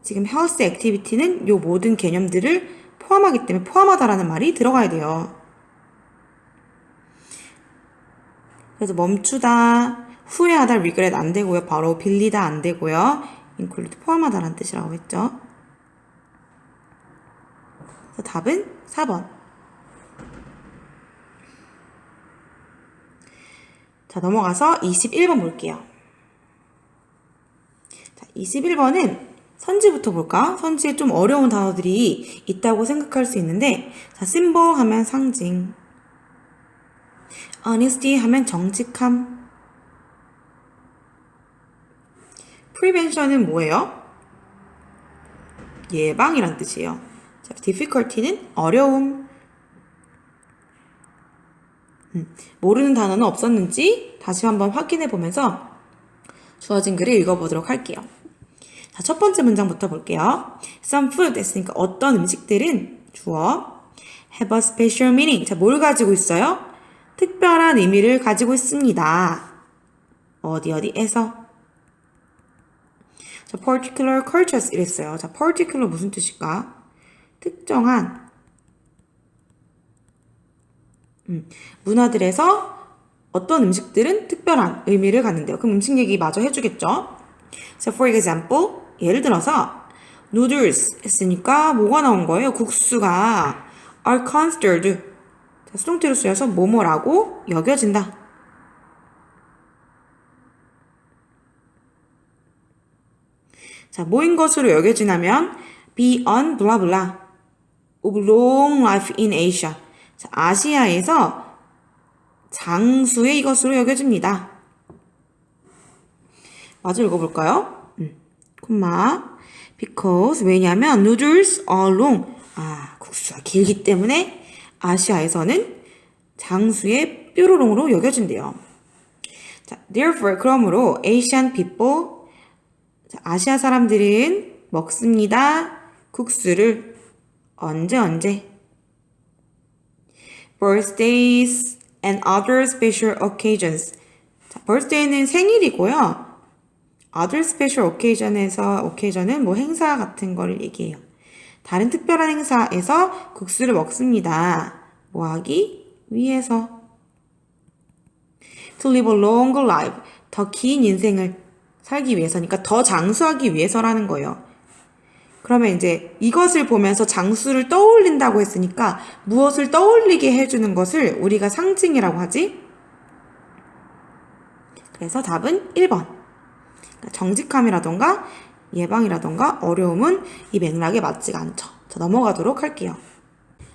S1: 지금 health activity는 요 모든 개념들을 포함하기 때문에 포함하다라는 말이 들어가야 돼요. 그래서 멈추다, 후회하다, regret 안 되고요. 바로 빌리다 안 되고요. include 포함하다라는 뜻이라고 했죠. 그래서 답은 4번. 자, 넘어가서 21번 볼게요. 자, 21번은 선지부터 볼까? 선지에 좀 어려운 단어들이 있다고 생각할 수 있는데, 자, symbol 하면 상징, honesty 하면 정직함, prevention은 뭐예요? 예방이란 뜻이에요. 자, difficulty는 어려움. 모르는 단어는 없었는지 다시 한번 확인해 보면서 주어진 글을 읽어보도록 할게요. 자, 첫 번째 문장부터 볼게요. Some food 했으니까 어떤 음식들은 주어 have a special meaning. 자, 뭘 가지고 있어요? 특별한 의미를 가지고 있습니다. 어디에서? 자, particular cultures 이랬어요. 자, particular 무슨 뜻일까? 특정한 문화들에서 어떤 음식들은 특별한 의미를 갖는데요. 그럼 음식 얘기 마저 해주겠죠? So for example, 예를 들어서 noodles 했으니까 뭐가 나온 거예요? 국수가 are considered, 자, 수동태로 쓰여서 뭐뭐라고 여겨진다. 자, 뭐인 것으로 여겨지냐면 be on blah blah of long life in Asia. 자, 아시아에서 장수의 이것으로 여겨집니다. 마저 읽어볼까요? 콤마 because 왜냐하면 noodles are long, 국수가 길기 때문에 아시아에서는 장수의 뾰로롱으로 여겨진대요. 자, therefore 그러므로 Asian people, 자, 아시아 사람들은 먹습니다. 국수를 언제 birthdays and other special occasions. 자, birthday는 생일이고요. other special occasion은 뭐 행사 같은 걸 얘기해요. 다른 특별한 행사에서 국수를 먹습니다. 뭐 하기 위해서. to live a longer life. 더 긴 인생을 살기 위해서니까 더 장수하기 위해서라는 거예요. 그러면 이제 이것을 보면서 장수를 떠올린다고 했으니까 무엇을 떠올리게 해주는 것을 우리가 상징이라고 하지? 그래서 답은 1번. 정직함이라던가 예방이라던가 어려움은 이 맥락에 맞지가 않죠. 자, 넘어가도록 할게요.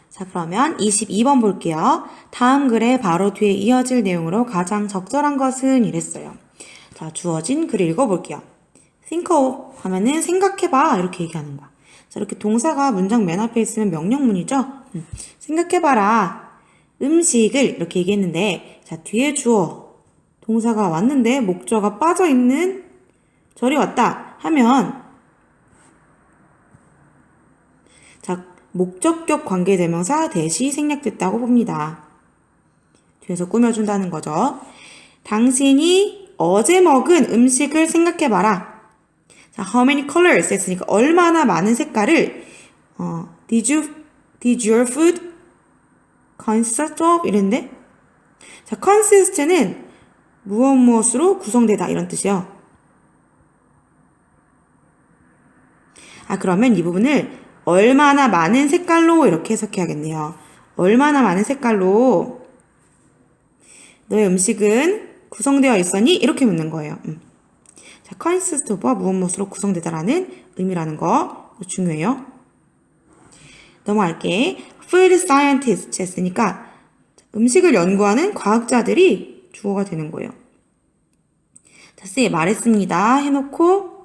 S1: 자, 그러면 22번 볼게요. 다음 글의 바로 뒤에 이어질 내용으로 가장 적절한 것은 이랬어요. 자, 주어진 글을 읽어볼게요. think of 하면은 생각해봐 이렇게 얘기하는 거야. 자, 이렇게 동사가 문장 맨 앞에 있으면 명령문이죠. 생각해봐라. 음식을 이렇게 얘기했는데, 자, 뒤에 주어 동사가 왔는데 목적어가 빠져있는 절이 왔다 하면, 자, 목적격 관계대명사 대시 생략됐다고 봅니다. 뒤에서 꾸며준다는 거죠. 당신이 어제 먹은 음식을 생각해봐라. 자, how many colors 했으니까 얼마나 많은 색깔을 did your food consist of 이랬는데, 자, consist는 무엇으로 구성되다 이런 뜻이요. 그러면 이 부분을 얼마나 많은 색깔로 이렇게 해석해야겠네요. 얼마나 많은 색깔로 너의 음식은 구성되어 있었니? 이렇게 묻는 거예요. 자, consist of가 무엇으로 구성되다라는 의미라는 거 중요해요. 넘어갈게. Food scientist 했으니까 음식을 연구하는 과학자들이 주어가 되는 거예요. 자, 쌤 말했습니다. 해놓고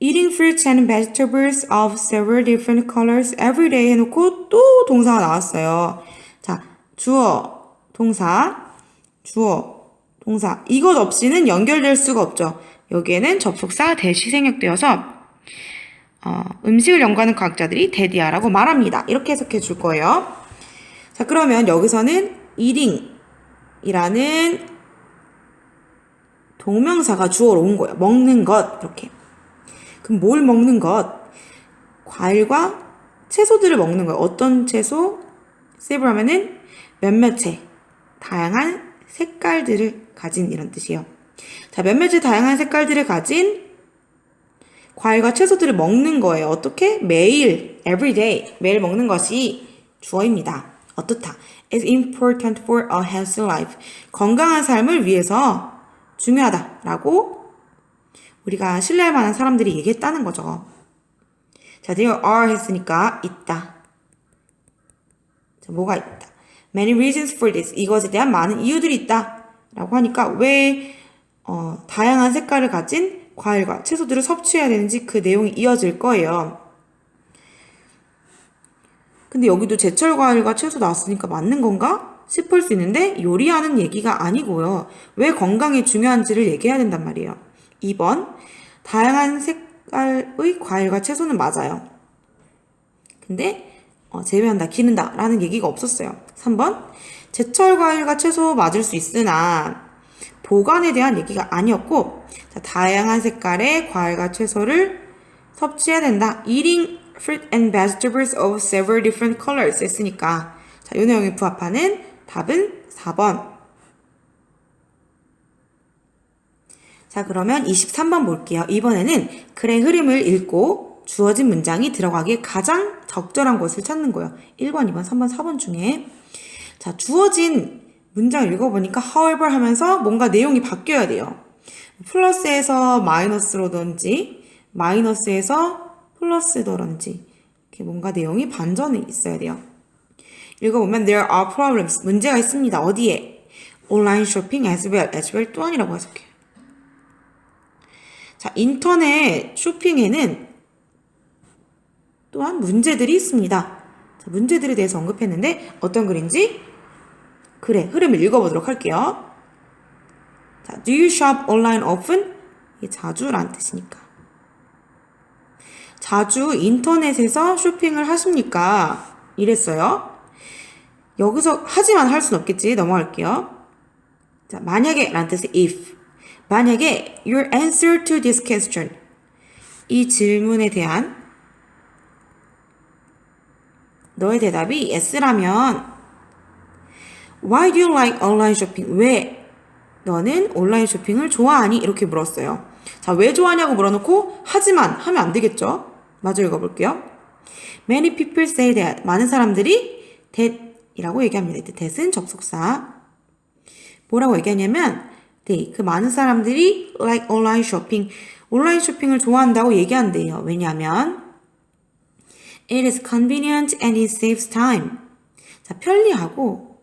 S1: Eating fruits and vegetables of several different colors every day 해놓고 또 동사가 나왔어요. 자, 주어, 동사, 주어, 동사. 이것 없이는 연결될 수가 없죠. 여기에는 접속사 대시 생략되어서 음식을 연구하는 과학자들이 대디아라고 말합니다. 이렇게 해석해 줄 거예요. 자, 그러면 여기서는 eating이라는 동명사가 주어로 온 거예요. 먹는 것, 이렇게. 그럼 뭘 먹는 것? 과일과 채소들을 먹는 거예요. 어떤 채소? 세브라 하면은 몇몇의 다양한 색깔들을 가진 이런 뜻이에요. 자, 몇몇의 다양한 색깔들을 가진 과일과 채소들을 먹는 거예요. 어떻게? 매일, every day, 매일 먹는 것이 주어입니다. 어떻다? is important for a healthy life. 건강한 삶을 위해서 중요하다라고 우리가 신뢰할 만한 사람들이 얘기했다는 거죠. 자, there are 했으니까 있다. 자, 뭐가 있다? Many reasons for this. 이것에 대한 많은 이유들이 있다. 라고 하니까 왜 다양한 색깔을 가진 과일과 채소들을 섭취해야 되는지 그 내용이 이어질 거예요. 근데 여기도 제철 과일과 채소 나왔으니까 맞는 건가? 싶을 수 있는데 요리하는 얘기가 아니고요. 왜 건강이 중요한지를 얘기해야 된단 말이에요. 2번, 다양한 색깔의 과일과 채소는 맞아요. 근데 재배한다, 기른다 라는 얘기가 없었어요. 3번, 제철 과일과 채소 맞을 수 있으나 보관에 대한 얘기가 아니었고, 자, 다양한 색깔의 과일과 채소를 섭취해야 된다. Eating fruit and vegetables of several different colors 했으니까 자, 이 내용에 부합하는 답은 4번. 자, 그러면 23번 볼게요. 이번에는 글의 흐름을 읽고 주어진 문장이 들어가기에 가장 적절한 것을 찾는 거예요. 1번, 2번, 3번, 4번 중에 자, 주어진 문장을 읽어보니까 however 하면서 뭔가 내용이 바뀌어야 돼요. 플러스에서 마이너스로든지 마이너스에서 플러스더런지 이렇게 뭔가 내용이 반전이 있어야 돼요. 읽어보면 there are problems. 문제가 있습니다. 어디에? 온라인 쇼핑 as well 또한이라고 해석해요. 자, 인터넷 쇼핑에는 또한 문제들이 있습니다. 자, 문제들에 대해서 언급했는데 어떤 글인지 글의 흐름을 읽어보도록 할게요. 자, do you shop online often? 이게 자주란 뜻이니까. 자주 인터넷에서 쇼핑을 하십니까? 이랬어요. 여기서 하지만 할 수는 없겠지. 넘어갈게요. 자, 만약에 라는 뜻의 if. 만약에 your answer to this question. 이 질문에 대한 너의 대답이 yes라면 why do you like online shopping? 왜 너는 온라인 쇼핑을 좋아하니? 이렇게 물었어요. 자, 왜 좋아하냐고 물어놓고 하지만 하면 안 되겠죠? 마저 읽어볼게요. Many people say that. 많은 사람들이 that이라고 얘기합니다. 이때 that은 접속사. 뭐라고 얘기하냐면 그 많은 사람들이 like online shopping. 온라인 쇼핑을 좋아한다고 얘기한대요. 왜냐하면 it is convenient and it saves time. 자, 편리하고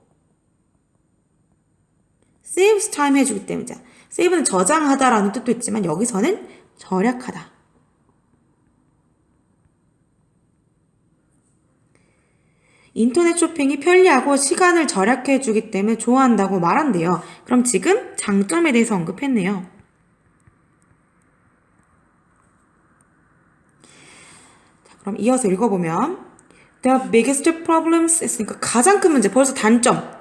S1: saves time 해주기 때문에 자, save는 저장하다라는 뜻도 있지만 여기서는 절약하다. 인터넷 쇼핑이 편리하고 시간을 절약해주기 때문에 좋아한다고 말한대요. 그럼 지금 장점에 대해서 언급했네요. 자, 그럼 이어서 읽어보면 The biggest problems 했으니까 가장 큰 문제, 벌써 단점.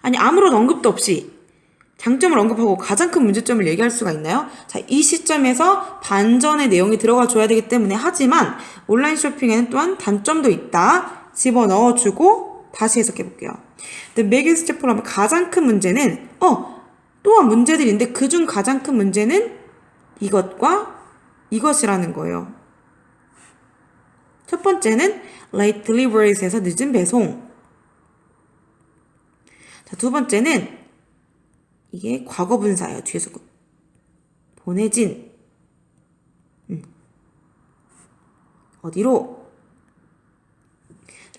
S1: 아니, 아무런 언급도 없이 장점을 언급하고 가장 큰 문제점을 얘기할 수가 있나요? 자, 이 시점에서 반전의 내용이 들어가 줘야 되기 때문에 하지만 온라인 쇼핑에는 또한 단점도 있다. 집어넣어주고 다시 해석해 볼게요. The biggest problem, 가장 큰 문제는 또한 문제들이 있는데 그중 가장 큰 문제는 이것과 이것이라는 거예요. 첫 번째는 late deliveries에서 늦은 배송. 자, 두 번째는 이게 과거 분사예요. 뒤에서 보내진 어디로?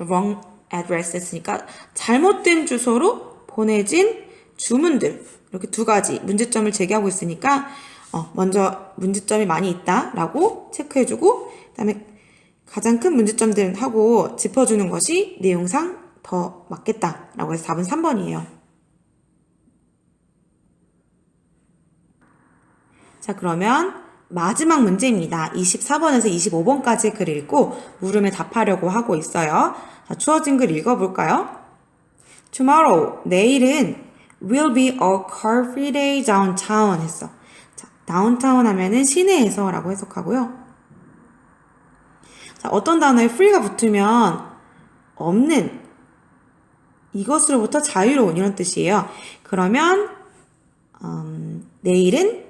S1: wrong address 했으니까 잘못된 주소로 보내진 주문들. 이렇게 두 가지 문제점을 제기하고 있으니까 먼저 문제점이 많이 있다라고 체크해주고 그다음에 가장 큰 문제점들은 하고 짚어주는 것이 내용상 더 맞겠다라고 해서 답은 3번이에요. 자, 그러면 마지막 문제입니다. 24번에서 25번까지의 글을 읽고 물음에 답하려고 하고 있어요. 자, 주어진 글 읽어볼까요? Tomorrow, 내일은 will be a car-free day downtown 했어. 자, downtown 하면은 시내에서 라고 해석하고요. 자, 어떤 단어에 free가 붙으면 없는, 이것으로부터 자유로운 이런 뜻이에요. 그러면 내일은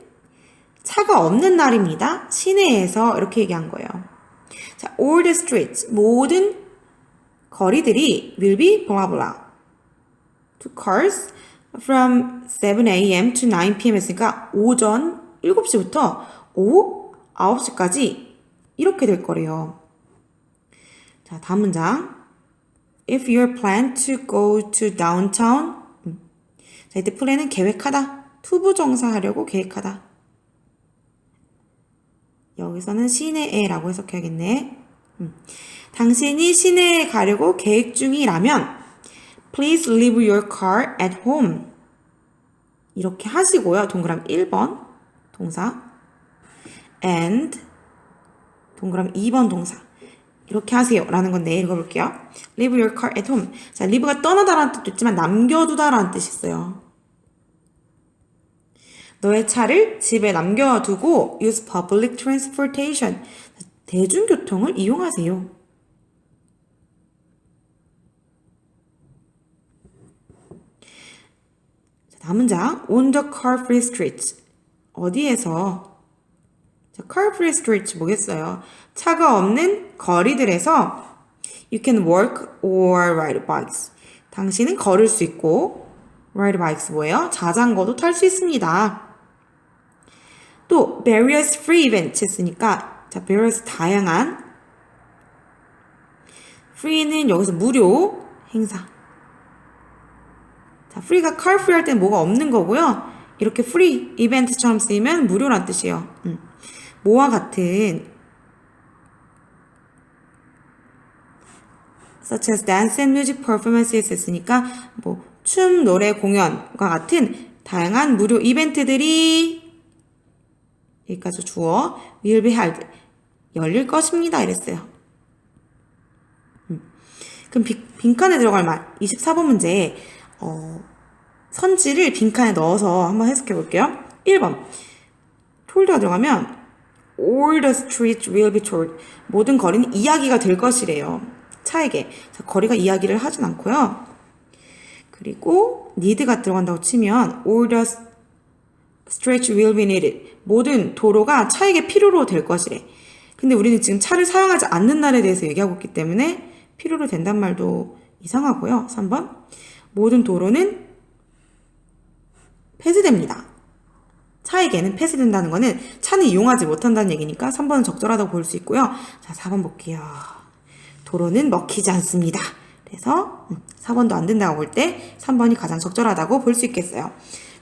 S1: 차가 없는 날입니다. 시내에서 이렇게 얘기한 거예요. 자, all the streets, 모든 거리들이 will be blah blah to cars from 7 a.m. to 9 p.m. 했으니까 오전 7시부터 오후 9시까지 이렇게 될 거래요. 자, 다음 문장. If you plan to go to downtown. 자, 이때 plan은 계획하다. 투부정사하려고 계획하다. 여기서는 시내에라고 해석해야겠네. 당신이 시내에 가려고 계획 중이라면 Please leave your car at home. 이렇게 하시고요. 동그라미 1번 동사 and 동그라미 2번 동사 이렇게 하세요 라는 건데 읽어볼게요. Leave your car at home. 자, leave가 떠나다라는 뜻도 있지만 남겨두다라는 뜻이 있어요. 너의 차를 집에 남겨두고 use public transportation. 대중교통을 이용하세요. 자, 다음 문장. On the car-free streets. 어디에서? 자, car-free streets 뭐겠어요? 차가 없는 거리들에서 you can walk or ride bikes. 당신은 걸을 수 있고 ride bikes 뭐예요? 자전거도 탈 수 있습니다. 또 various free events 했으니까 자, various 다양한 free는 여기서 무료 행사. 자, free가 car free 할 때는 뭐가 없는 거고요. 이렇게 free 이벤트처럼 쓰이면 무료란 뜻이에요. 뭐와 같은 such as dance and music performances 했으니까 뭐 춤, 노래, 공연과 같은 다양한 무료 이벤트들이 여기까지 주어 will be held 열릴 것입니다 이랬어요. 그럼 빈칸에 들어갈 말 24번 문제 선지를 빈칸에 넣어서 한번 해석해 볼게요. 1번 told가 들어가면 all the streets will be told 모든 거리는 이야기가 될 것이래요. 차에게. 자, 거리가 이야기를 하진 않고요. 그리고 need가 들어간다고 치면 all the streets will be needed 모든 도로가 차에게 필요로 될 것이래. 근데 우리는 지금 차를 사용하지 않는 날에 대해서 얘기하고 있기 때문에 필요로 된단 말도 이상하고요. 3번 모든 도로는 폐쇄됩니다. 차에게는 폐쇄된다는 거는 차는 이용하지 못한다는 얘기니까 3번은 적절하다고 볼 수 있고요. 자, 4번 볼게요. 도로는 먹히지 않습니다. 그래서 4번도 안 된다고 볼 때 3번이 가장 적절하다고 볼 수 있겠어요.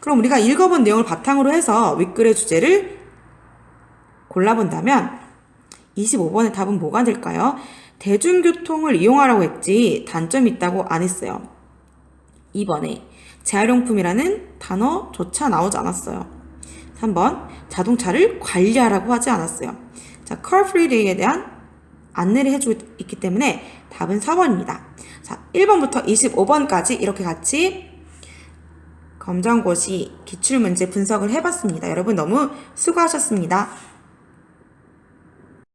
S1: 그럼 우리가 읽어본 내용을 바탕으로 해서 윗글의 주제를 골라본다면 25번의 답은 뭐가 될까요? 대중교통을 이용하라고 했지 단점이 있다고 안 했어요. 2번에 재활용품이라는 단어조차 나오지 않았어요. 3번 자동차를 관리하라고 하지 않았어요. 자, car-free day에 대한 안내를 해주고 있기 때문에 답은 4번입니다. 자, 1번부터 25번까지 이렇게 같이 검정고시 기출문제 분석을 해봤습니다. 여러분 너무 수고하셨습니다.